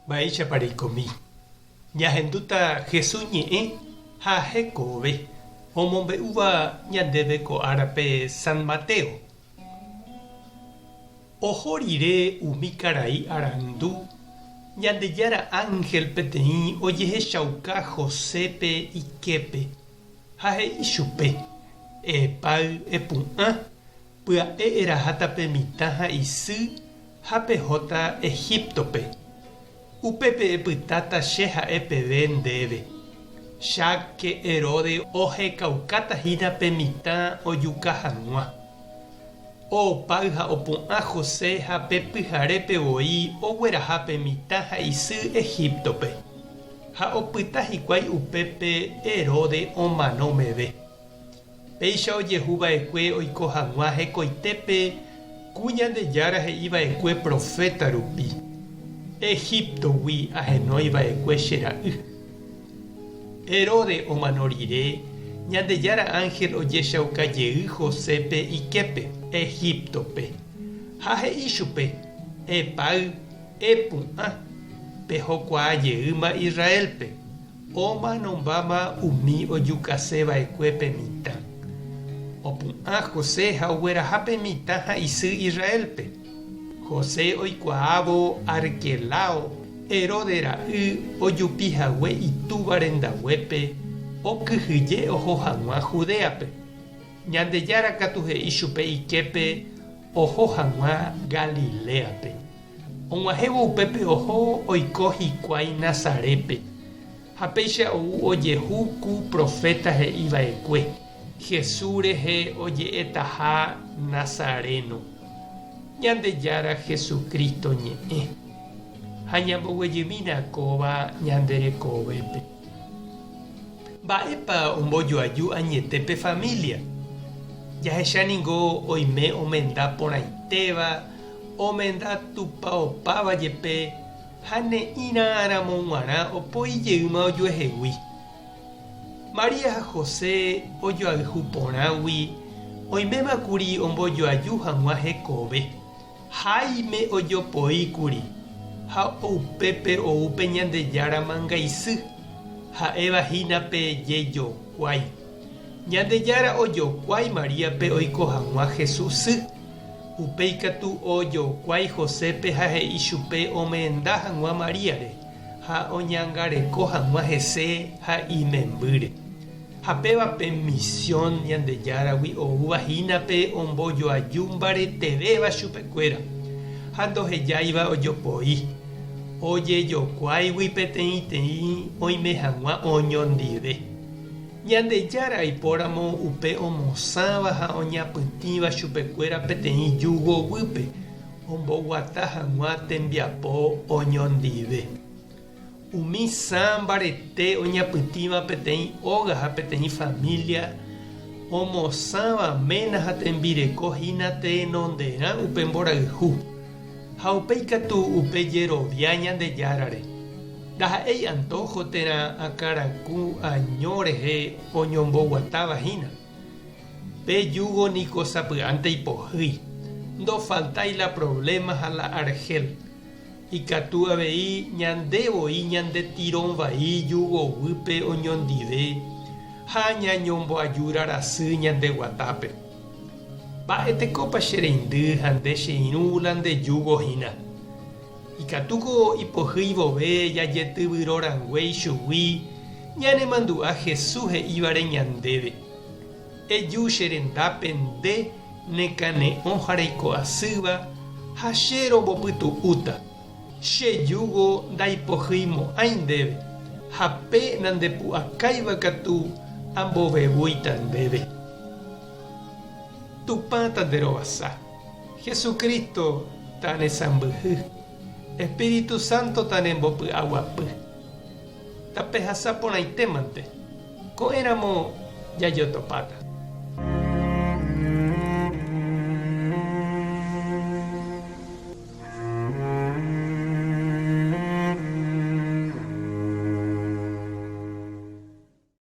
Mba'éicha reikomi. Ñahendúta Jesús ñe'ẽ ha hekove omombe'úva ñandéve ko árape San Mateo. Oho rire umi karai arandu ñandejára ángel peteĩ ojehechauka Josépe iképe ha he'i chupe epáy epu'ã pya'e eraháta pe mitã ha isy ha pehóta Egiptope. Upépe epytáta che ha'e peve ndéve. Cháke Herode ohekaukáta pe mitã ojuka hag̃ua. Opáy ha opu'ã José ha pe pyhare pevoi ogueraha pe mitã ha isy Egiptope. Ha opyta hikuái upépe Herode omanómeve. Péicha ojehuva'ekue oiko hag̃ua hekoitépe ku Ñandejára he'iva'ekue profeta rupi. Egiptogui ahenóiva'ekue che ra'y. Herode omano rire Ñandejára ángel ojechaukajeý Josépe iképe Egiptope. Ha he'i chupe epáy epu'ã pehokuaajeýma Israelpe. Omanombáma umi ojukaseva'ekue pe mitã. Opu'ã José ha ogueraha pe mitã ha isy Israelpe. José oikuaávo Arquelao Herode ra'y ojupihague itúva rendaguépe okyhyje oho hag̃ua Judéape. Ñandejára katu he'i chupe iképe oho hag̃ua Galiléape. Og̃uahẽvo upépe oho oiko hikuái Nazarépe. Ha péicha ou ojehu ku profeta he'iva'ekue. Jesús rehe oje'etaha Nazareno. Ñandejára Jesucristo ñe'ẽ. Ha ñamboguejymína kóva ñanderekovépe. Mba'épa ombojoaju añetépe familia. Jahecháningo oime omenda porãitéva, omenda tupaopáva jepe ha ne'írãramo g̃uarã opoijeýma ojoehegui. María ha José ojoayhu porãgui oimémakuri ombojoaju hag̃ua hekove. Háime ojopoíkuri ha upépe oúpe Ñandejára mangaisy ha'evahínape jejokuái. Ñandejára ojokuái Maríape oiko hag̃ua Jesúsy. Upéi katu ojokuái Josépe ha he'i chupe omenda hag̃ua Maríare ha oñangareko hag̃ua hese ha imembýre. Ha pévape misión Ñandejáragui ouvahínape ombojoaju mbaretevéva chupekuéra ha ndohejáiva ojopoi. Ojejokuáigui peteĩteĩ oime hag̃ua oñondive. Ñandejára aipóramo upe omosãva ha oñapytĩva chupekuéra peteĩ jugoguýpe omboguata hag̃ua tembiapo oñondive. Umi sã mbarete oñapytĩva peteĩ óga ha peteĩ familia omosãvaména ha tembireko tenonderã upe mborayhu. Ha upéi katu upe jerovia Ñandejárare. Ndaha'éi antojo térã akãraku año rehe oñomboguatávahína. Pe jugo niko sapy'ánte ipohýi. Ndofaltái la problema ha la argel. Ikatu avei ñandevoi ñandetirõ vai jugoguýpe oñondive ha ñañomboaju rarasy ñandeguatápe. Mba'etekópa che reindy ha nde che irũla ndejugohína. Ikatúko ipohýi vove jajetyvyrorangue ichugui ñanemandu'a Jesús he'ívare ñandéve. Eju che rendápe nde nekane'õ ha reiko'asýva ha che rombopytu'úta. Che jugo ndaipohýimo'ãi ndéve ha pe nandepu'akáiva katu ambovevúita ndéve. Tupã tanderovasa. Jesucristo tanesãmbyhy. Espíritu Santo tanembopy'aguapy. Tapehasa porãitémante. Ko'ẽramo jajotopáta.